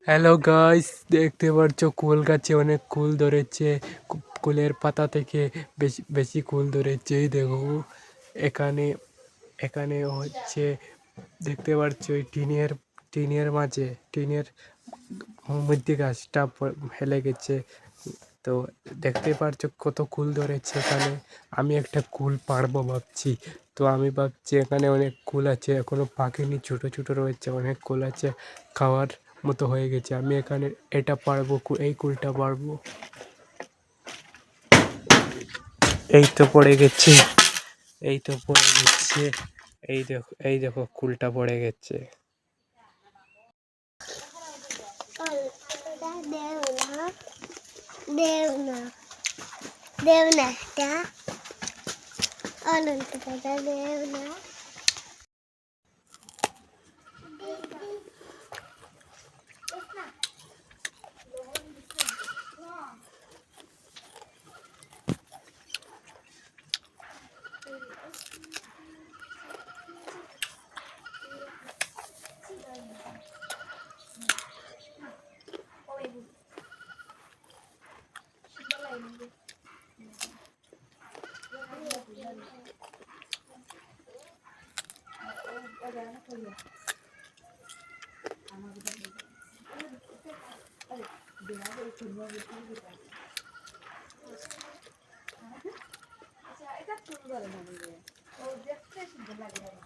Hello guys, দেখতে পাচ্ছ কুল গাছে অনেক কুল ধরেছে। কুলের পাতা থেকে বেশি বেশি কুল ধরেছে। এই দেখো এখানে এখানে হচ্ছে দেখতে পাচ্ছ এই টিনের মাঝে টিনের মধ্যে গাছটা হেলে গেছে। তো দেখতে পাচ্ছ কত কুল ধরেছে এখানে। আমি একটা কুল পারবো ভাবছি। তো আমি ভাবছি এখানে অনেক কুল আছে, এখনো পাকেনি, ছোট ছোট রয়েছে, অনেক কুল আছে, খাওয়ার মতো হয়ে গেছে। আমি এখানে এটা পারবো, এই কুলটা পারবো। এই তো পড়ে গেছে, এই তো পড়ে গেছে। এই দেখো কুলটা পড়ে গেছে। দেবনাথটা অনন্ত দেবনাথ।